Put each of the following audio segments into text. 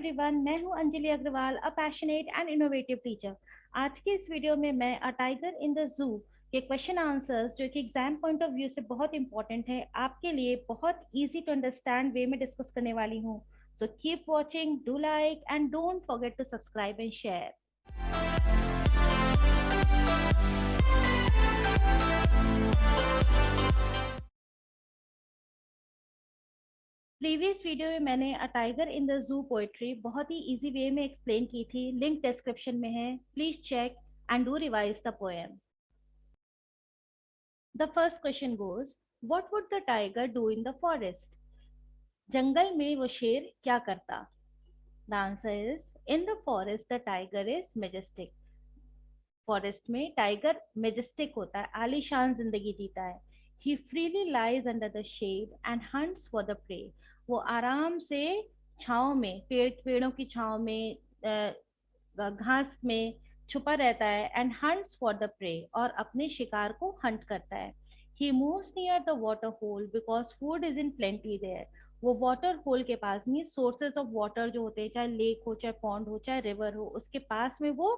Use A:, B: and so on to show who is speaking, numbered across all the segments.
A: Everyone, मैं हूं Anjali Agarwal, a passionate and innovative teacher. आज के इस वीडियो में मैं अ टाइगर इन द जू के क्वेश्चन आंसर्स, जो कि एग्जाम पॉइंट ऑफ व्यू से बहुत इंपॉर्टेंट है, आपके लिए बहुत इजी टू अंडरस्टैंड वे में डिस्कस करने वाली हूं। So keep watching, do like and don't forget to subscribe and share. Previous video में मैंने a tiger in the zoo poetry बहुत ही इजी वे में एक्सप्लेन की थी। लिंक डिस्क्रिप्शन में है, please check and do revise the poem. The first question goes, what would the tiger do in the forest? जंगल में वो शेर क्या करता? The answer is, in the forest the tiger is majestic. Forest में tiger majestic होता है, आलीशान जिंदगी जीता है। He freely lies under the shade and hunts for the prey. वो आराम से छांव में, पेड़ों की छांव में, घास में छुपा रहता है। And hunts for the prey, और अपने शिकार को हंट करता है। He moves near the water hole because food is in plenty there. वो वाटर होल के पास में, सोर्सेज ऑफ वाटर जो होते हैं, चाहे लेक हो, चाहे पॉन्ड हो, चाहे रिवर हो, उसके पास में वो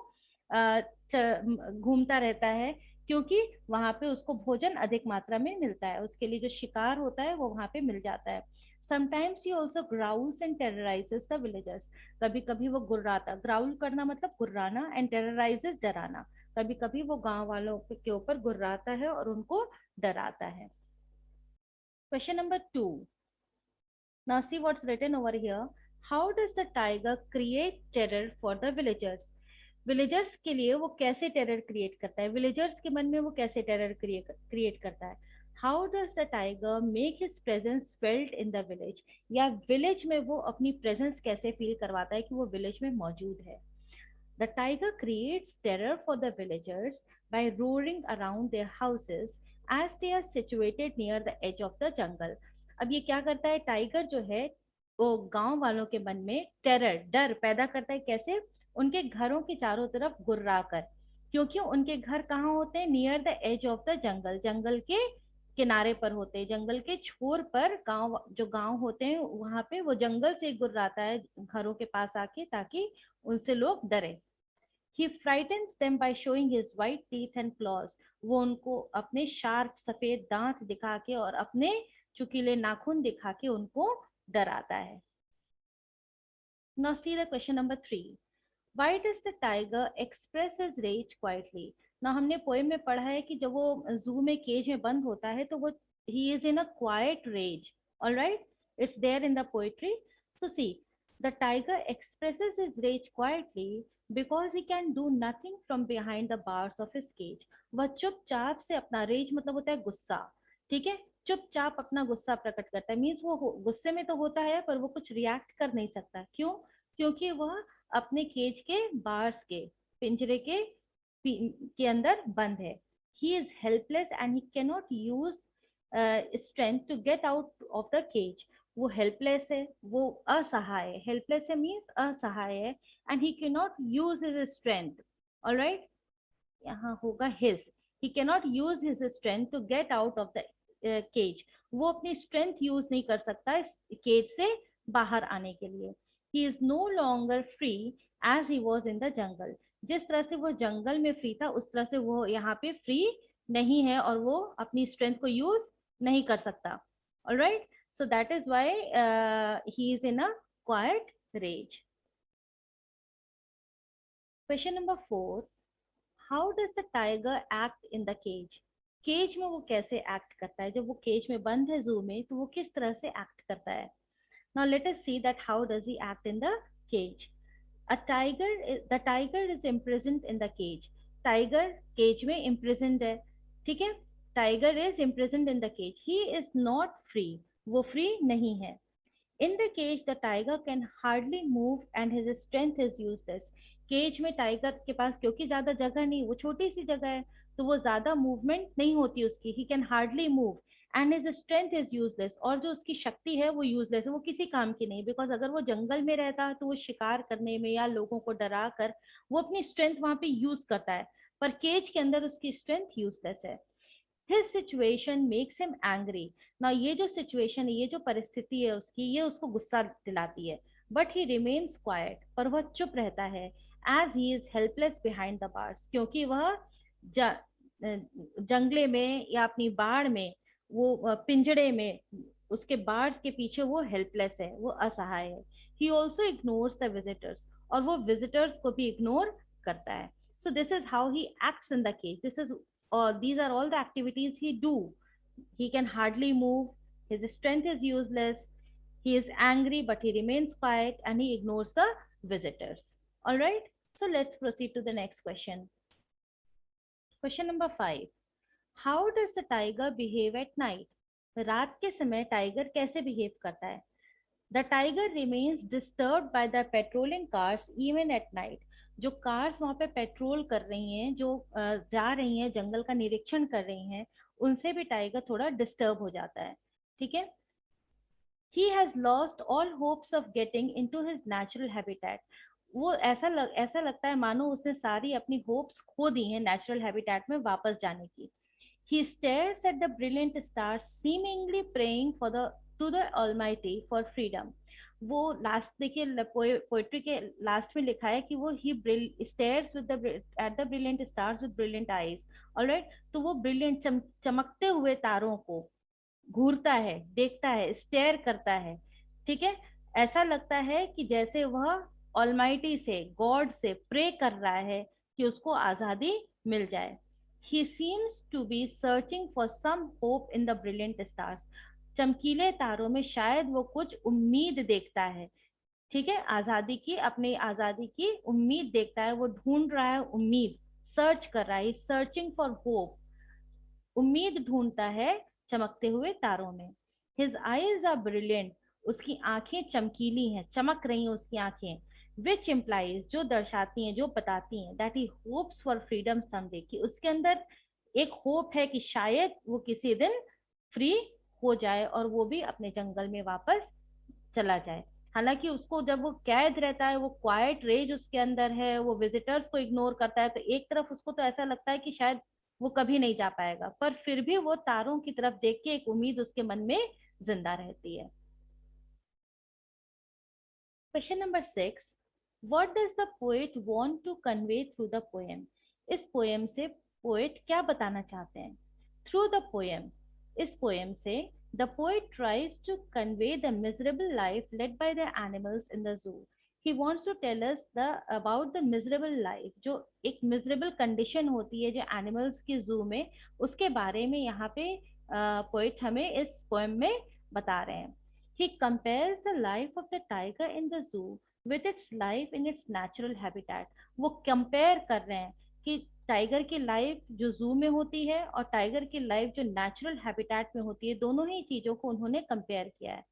A: घूमता रहता है, क्योंकि वहां पे उसको भोजन अधिक मात्रा में मिलता है। उसके लिए जो शिकार होता है वो वहां पे मिल जाता है। Sometimes he also growls and terrorises the villagers. कभी कभी वो गुर्राता, ग्राउल करना मतलब गुर्राना, एंड टेरराइजेस डराना। कभी कभी वो गांव वालों के ऊपर गुर्राता है और उनको डराता है। Question number 2, now see what's written over here. How does the tiger create terror for the villagers? Villagers के लिए वो कैसे टेरर क्रिएट करता है, विलेजर्स के मन में वो कैसे टेरर क्रिएट करता है? How does the tiger make his presence felt in the village? या विलेज में वो अपनी प्रेजेंस कैसे फील करवाता है कि वो विलेज में मौजूद है? The tiger creates terror for the villagers by roaring around their houses as they are situated near the edge of the jungle. अब ये क्या करता है टाइगर जो है, वो गांव वालों के मन में टेरर, डर पैदा करता है। कैसे? उनके घरों के चारों तरफ गुर्रा कर, क्योंकि उनके घर कहाँ होते हैं? Near the edge of the jungle, जंगल के किनारे पर होते हैं, जंगल के छोर पर गांव, जो गांव होते हैं वहां पे वो जंगल से गुर्राता है घरों के पास आके, ताकि उनसे लोग डरे। He frightens them by showing his white teeth and claws. वो उनको अपने शार्प सफेद दांत दिखा के और अपने चुकीले नाखून दिखा के उनको डराता है। Now see the question number 3. Why does the tiger express his rage quietly? Now हमने पोएम में पढ़ा है कि जब वो जू में केज में बंद होता है तो वो he is in a quiet rage. All right, it's there in the poetry. So see, the tiger expresses his rage quietly because he can do nothing from behind the bars of his cage. वह चुपचाप से अपना raise मतलब होता है गुस्सा, ठीक है, चुपचाप अपना गुस्सा प्रकट करता है। मीन्स वो गुस्से में तो होता है पर वो कुछ रिएक्ट कर नहीं सकता। क्यों? क्योंकि वह अपने केज के बार्स के, पिंजरे के अंदर बंद है। He is helpless and he cannot use strength to get out of the cage. वो हेल्पलेस है, वो असहाय है। हेल्पलेस है मीन्स असहाय है। And he cannot use his strength. Alright, यहाँ होगा his. He cannot use his strength to get out of the cage. वो अपनी स्ट्रेंथ यूज नहीं कर सकता इस केज से बाहर आने के लिए। He is no longer free as he was in the jungle. जिस तरह से वो जंगल में फ्री था उस तरह से वो यहाँ पे फ्री नहीं है, और वो अपनी स्ट्रेंथ को यूज नहीं कर सकता। Alright, so that is why he is in a quiet rage. Question number 4. How does the tiger act in the cage? Cage में वो कैसे एक्ट करता है? जब वो केज में बंद है जू में, तो वो किस तरह से एक्ट करता है? Now let us see that how does he act in the cage. The tiger is imprisoned in the cage. Tiger cage में imprisoned है, ठीक है। Tiger is imprisoned in the cage. He is not free. वो free नहीं है। In the cage, the tiger can hardly move and his strength is useless. Cage में टाइगर के पास क्योंकि ज्यादा जगह नहीं, वो छोटी सी जगह है, तो वो ज्यादा मूवमेंट नहीं होती उसकी। He can hardly move and his strength is useless. और जो उसकी शक्ति है वो यूजलेस है, वो किसी काम की नहीं। बिकॉज अगर वो जंगल में रहता तो वो शिकार करने में या लोगों को डरा कर वो अपनी स्ट्रेंथ वहां पे यूज करता है, पर केज के अंदर उसकी स्ट्रेंथ यूजलेस है। His situation makes him angry. Now ये जो सिचुएशन है, ये जो परिस्थिति है उसकी, ये उसको गुस्सा दिलाती है। बट ही रिमेन्स क्वाइट, पर वह चुप रहता है, as he is helpless behind the bars, क्योंकि वह जंगले में या अपनी बाड़ में, वो पिंजड़े में, उसके बार्स के पीछे वो हेल्पलेस है, वो असहाय है. He also ignores the visitors, और वो विजिटर्स को भी इग्नोर करता है. So this is how he acts in the cage. This is these are all the activities he do. He can hardly move, his strength is useless, he is angry but he remains quiet, and he ignores the visitors. All right, so let's proceed to the next question. Question number 5. How does the tiger behave at night? रात के समय tiger कैसे behave करता है? The tiger remains disturbed by the patrolling cars even at night. जो cars वहां पे petrol कर रही हैं, जो जा रही हैं, जंगल का निरीक्षण कर रही हैं, उनसे भी टाइगर थोड़ा डिस्टर्ब हो जाता है. ठीक है. He has lost all hopes of getting into his natural habitat. वो ऐसा लगता है मानो उसने सारी अपनी होप्स खो दी हैं नेचुरल हैबिटेट में वापस जाने की. He stares at the brilliant stars, seemingly praying for the to the Almighty for freedom. वो लास्ट देखिए, पोएट्री के लास्ट में लिखा है कि वो ही stares with the at the brilliant stars with brilliant eyes. Alright, तो वो ब्रिलियंट चमकते हुए तारों को घूरता है, देखता है, स्टेयर करता है. ठीक है. ऐसा लगता है कि जैसे वह ऑलमाइटी से, गॉड से प्रे कर रहा है कि उसको आजादी मिल जाए. He seems to be searching for some hope in the brilliant stars. चमकीले तारों में शायद वो कुछ उम्मीद देखता है. ठीक है, आजादी की, अपनी आजादी की उम्मीद देखता है, वो ढूंढ रहा है उम्मीद, सर्च कर रहा है, सर्चिंग फॉर होप, उम्मीद ढूंढता है चमकते हुए तारों में. हिज आईज आर ब्रिलियंट, उसकी आंखें चमकीली हैं, चमक रही हैं उसकी आंखें. विच इम्प्लाइज, जो दर्शाती हैं, जो बताती हैं, that he hopes for freedom someday, कि उसके अंदर एक होप है कि शायद वो किसी दिन फ्री हो जाए और वो भी अपने जंगल में वापस चला जाए. हालांकि उसको जब वो कैद रहता है, वो क्वाइट रेज उसके अंदर है, वो विजिटर्स को इग्नोर करता है, तो एक तरफ उसको तो ऐसा लगता है कि शायद वो कभी नहीं जा पाएगा, पर फिर भी वो तारों की तरफ देख के एक उम्मीद उसके मन में जिंदा रहती है. Question number 6. What does the poet want to convey through the poem? इस पोएम से पोएट क्या बताना चाहते हैं? थ्रू द पोएम, इस पोएम से the poet tries to convey the miserable life led by the animals in the zoo. He wants to tell us the about the miserable life, जो एक miserable condition होती है जो animals की जू में, उसके बारे में यहाँ पे पोएट हमें इस पोएम में बता रहे हैं. He compares the life of the tiger in the zoo with its life in its natural habitat. वो कंपेयर कर रहे हैं कि टाइगर की लाइफ जो जू में होती है और टाइगर की लाइफ जो नेचुरल हैबिटेट में होती है, दोनों ही चीजों को उन्होंने कंपेयर किया है.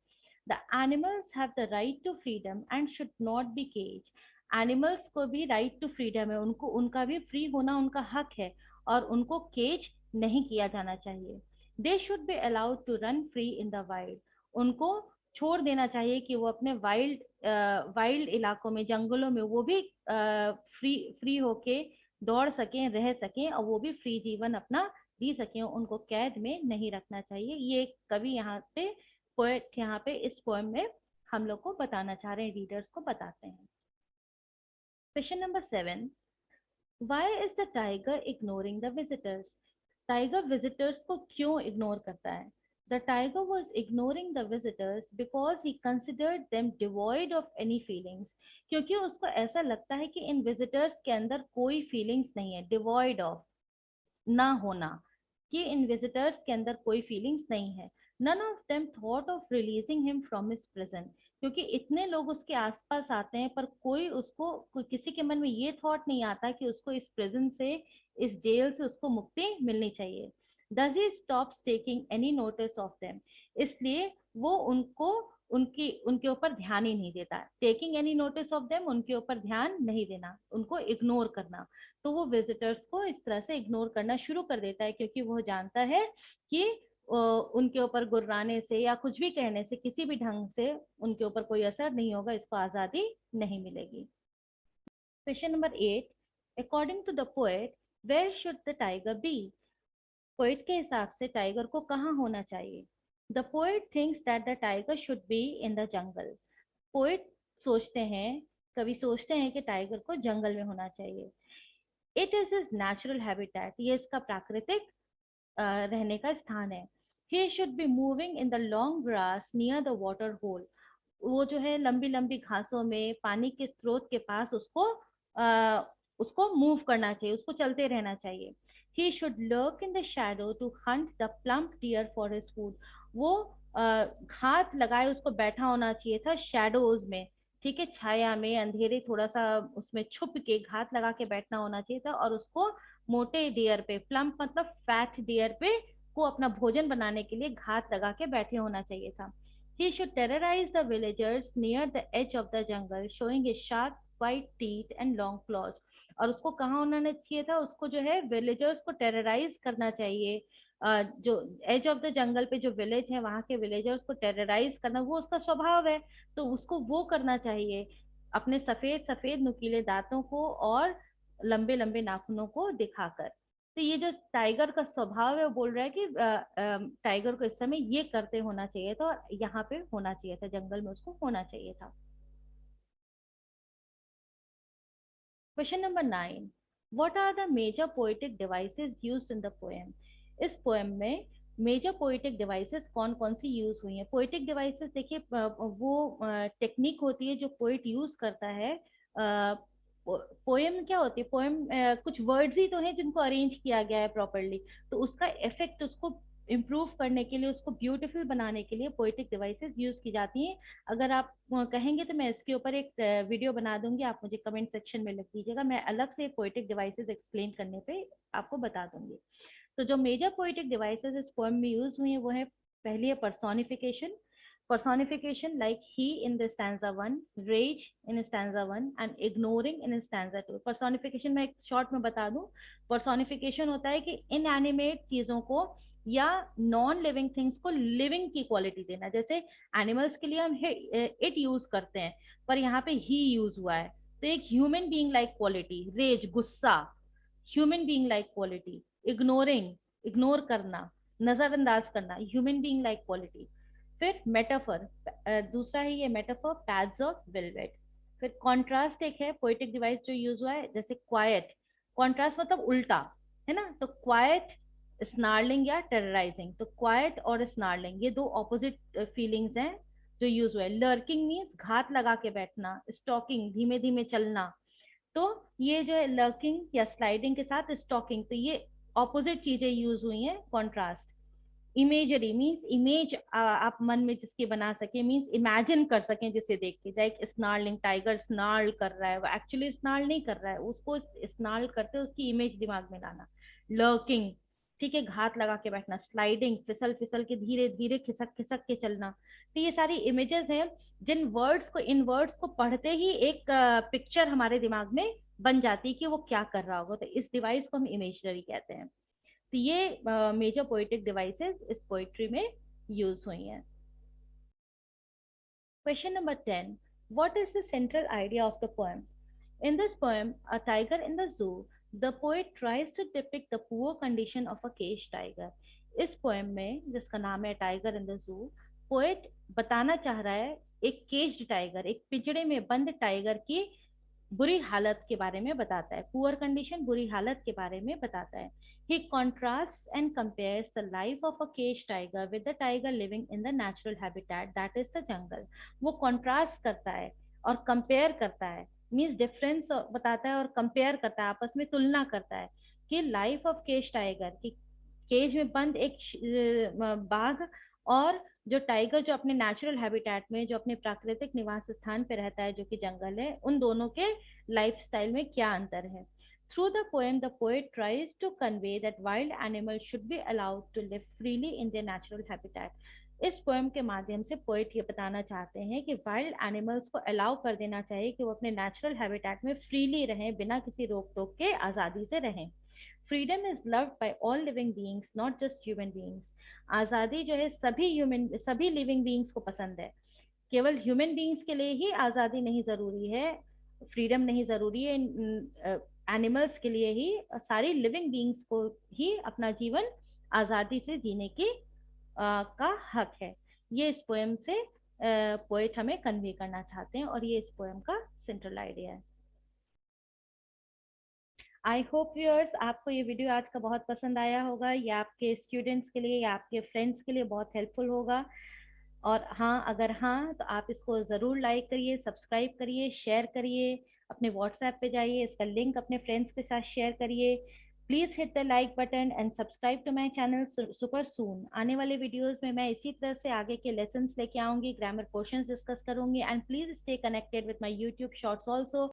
A: The animals have the right to freedom and should not be cage. Animals को भी राइट टू फ्रीडम है, उनको, उनका भी फ्री होना उनका हक है, और उनको केज नहीं किया जाना चाहिए. They should be allowed to run free in the wild. उनको छोड़ देना चाहिए कि वो अपने वाइल्ड इलाकों में, जंगलों में वो भी फ्री फ्री होके दौड़ सकें, रह सकें, और वो भी फ्री जीवन अपना जी सकें. उनको कैद में नहीं रखना चाहिए. ये कवि यहाँ पे, पोएट यहाँ पे इस पोएम में हम लोग को बताना चाह रहे हैं, रीडर्स को बताते हैं. Question number 7. Why is the tiger ignoring the visitors? Tiger visitors को क्यों इग्नोर करता है? The tiger was ignoring the visitors because he considered them devoid of any feelings. क्योंकि उसको ऐसा लगता है कि इन विजिटर्स के अंदर कोई फीलिंग्स नहीं है. डिवॉइड ऑफ, ना होना, कि इन विजिटर्स के अंदर कोई फीलिंग्स नहीं है. None of them thought of releasing him from his prison. क्योंकि इतने लोग उसके आसपास आते हैं, पर किसी के मन में ये थॉट नहीं आता कि उसको इस प्रिजन से, इस जेल से उसको मुक्ति मिलनी चाहिए. Does he stops taking any notice of them? इसलिए वो उनके ऊपर ध्यान ही नहीं देता. Taking any notice of them, उनके ऊपर ध्यान नहीं देना, उनको इग्नोर करना. तो वो विजिटर्स को इस तरह से इग्नोर करना शुरू कर देता है, क्योंकि वो जानता है कि उनके ऊपर गुर्राने से या कुछ भी कहने से किसी भी ढंग से उनके ऊपर कोई असर नहीं होगा, इसको आजादी नहीं मिलेगी. Question number 8. According to the poet, where should the tiger be? Poet के हिसाब से टाइगर को कहाँ होना चाहिए? The poet thinks that the tiger should be in the jungle. Poet सोचते हैं, कभी सोचते हैं कि टाइगर को जंगल में होना चाहिए। It is is natural habitat, ये इसका प्राकृतिक रहने का स्थान है। He should be moving in the long grass near the water hole, वो जो है लंबी लंबी घासों में पानी के स्रोत के पास उसको मूव करना चाहिए, उसको चलते रहना चाहिए। He should lurk in the shadow to hunt the plump deer for his food, वो घात लगाए उसको बैठा होना चाहिए था शैडोज में, ठीक है, छाया में, अंधेरे थोड़ा सा उसमें छुप के घात लगा के बैठना होना चाहिए था, और उसको मोटे डियर पे, प्लम्प मतलब फैट डियर पे को अपना भोजन बनाने के लिए घात लगा के बैठे होना चाहिए था। He should terrorize the villagers near the edge of the jungle, showing his sharp white teeth and long claws. और उसको कहाँ उन्होंने चाहिए था, उसको जो है विलेजर्स को टेरराइज करना चाहिए। जो एज ऑफ द जंगल पे जो विलेज है वहां के विलेजर्स को टेरराइज करना वो उसका स्वभाव है, तो उसको वो करना चाहिए अपने सफेद सफेद नुकीले दांतों को और लंबे लंबे नाखूनों को दिखाकर। तो ये जो टाइगर का स्वभाव है वो बोल रहा है कि टाइगर को इस समय ये करते होना चाहिए था और यहाँ पे होना चाहिए था, जंगल में उसको होना चाहिए था। Question number 9, what are the major poetic devices used in the poem. इस पोएम में मेजर पोएटिक डिवाइसेस कौन कौन सी यूज हुई हैं। पोएटिक डिवाइसेस देखिए वो टेक्निक होती है जो पोएट यूज करता है। पोएम क्या होती है, पोएम कुछ वर्ड्स ही तो हैं जिनको अरेंज किया गया है प्रॉपरली, तो उसका इफेक्ट उसको इम्प्रूव करने के लिए, उसको ब्यूटीफुल बनाने के लिए पोएटिक डिवाइसेस यूज की जाती हैं। अगर आप कहेंगे तो मैं इसके ऊपर एक वीडियो बना दूंगी, आप मुझे कमेंट सेक्शन में लिख दीजिएगा, मैं अलग से पोएटिक डिवाइसेस एक्सप्लेन करने पे आपको बता दूंगी। तो जो मेजर पोएटिक डिवाइसेस इस पोएम में यूज हुई है वो है, पहली है personification. personification like he in the stanza 1, rage in stanza 1 and ignoring in stanza 2। personification मैं एक शॉर्ट में बता दूं, personification होता है कि इनएनिमेट चीजों को या नॉन लिविंग थिंग्स को लिविंग की क्वालिटी देना। जैसे एनिमल्स के लिए हम इट यूज करते हैं, पर यहाँ पे ही यूज हुआ है, तो एक human being like quality, rage गुस्सा, human being like quality, ignoring ignore करना, नजरअंदाज करना, ह्यूमन बीइंग लाइक क्वालिटी। फिर मेटाफर, दूसरा है ये मेटाफर, पैड्स ऑफ वेलवेट। फिर कॉन्ट्रास्ट एक है पोएटिक डिवाइस जो यूज हुआ है, जैसे क्वाइट, कॉन्ट्रास्ट मतलब उल्टा, है ना, तो क्वाइट स्नार्लिंग या टेरराइजिंग, तो क्वाइट और स्नार्लिंग ये दो ऑपोजिट फीलिंग्स हैं जो यूज हुआ है। लर्किंग मीन्स घात लगा के बैठना, स्टॉकिंग धीमे धीमे चलना, तो ये जो है लर्किंग या स्लाइडिंग के साथ स्टॉकिंग, तो ये ऑपोजिट चीजें यूज हुई हैं। कॉन्ट्रास्ट, इमेजरी मीन्स इमेज आप मन में जिसकी बना सके, मीन्स इमेजिन कर सकें जिसे देख के, चाहे स्नार्लिंग, टाइगर स्नार्ल कर रहा है, वो एक्चुअली स्नार्ल नहीं कर रहा है, उसको स्नार्ल करते उसकी इमेज दिमाग में लाना। लर्किंग, ठीक है, घात लगा के बैठना। स्लाइडिंग, फिसल फिसल के धीरे धीरे खिसक खिसक के चलना। तो ये सारी इमेजेस हैं जिन वर्ड्स को, इन वर्ड्स को पढ़ते ही एक पिक्चर हमारे दिमाग में बन जाती है कि वो क्या कर रहा होगा, तो इस डिवाइस को हम इमेजनरी कहते हैं। तो ये मेजर पोएटिक डिवाइसेस इस पोएट्री में यूज हुई हैं। Question number 10. What is the central idea of the poem? In this poem, A Tiger in the Zoo, the poet tries to depict the poor condition of a caged tiger. इस poem में जिसका नाम है tiger in the जू, poet बताना चाह रहा है एक केज्ड टाइगर, एक पिंजड़े में बंद टाइगर की बुरी हालत के बारे में बताता है। पुअर कंडीशन, बुरी हालत के बारे में बताता है। He contrasts and compares the life of a caged tiger with the tiger living in the natural habitat, that is the jungle। वो contrast करता है और compare करता है, मीन्स डिफरेंस बताता है और कंपेयर करता है, आपस में तुलना करता है कि लाइफ ऑफ केज टाइगर, की केज में बंद एक बाघ, और जो टाइगर जो अपने नेचुरल हैबिटेट में, जो अपने प्राकृतिक निवास स्थान पे रहता है जो कि जंगल है, उन दोनों के लाइफस्टाइल में क्या अंतर है। Through the poem, the poet tries to convey that wild animals should be allowed to live freely in their natural habitat। इस पोएम के माध्यम से पोएट ये बताना चाहते हैं कि वाइल्ड एनिमल्स को अलाउ कर देना चाहिए कि वो अपने नेचुरल हैबिटेट में फ्रीली रहें, बिना किसी रोक टोक के आज़ादी से रहें। Freedom is loved by all living beings, not just human beings. आज़ादी जो है सभी लिविंग बीइंग्स को पसंद है, केवल ह्यूमन बीइंग्स के लिए ही आज़ादी नहीं ज़रूरी है, फ्रीडम नहीं ज़रूरी है, एनिमल्स के लिए ही, सारी लिविंग बीइंग्स को ही अपना जीवन आज़ादी से जीने की का हक है। ये इस पोएम से पोएट हमें कन्वे करना चाहते हैं, और ये इस पोएम का सेंट्रल आइडिया है। आई होप व्यूअर्स आपको ये वीडियो आज का बहुत पसंद आया होगा। ये आपके स्टूडेंट्स के लिए या आपके फ्रेंड्स के लिए बहुत हेल्पफुल होगा। और हाँ, अगर हाँ तो आप इसको ज़रूर लाइक करिए, सब्सक्राइब करिए, शेयर करिए, अपने व्हाट्सएप पे जाइए, इसका लिंक अपने फ्रेंड्स के साथ शेयर करिए। Please hit the like button and subscribe to my channel super soon. आने वाले वीडियोस में मैं इसी तरह से आगे के लेसन्स लेके आऊंगी, ग्रामर पोर्शंस डिस्कस करूंगी। And please stay connected with my YouTube shorts also.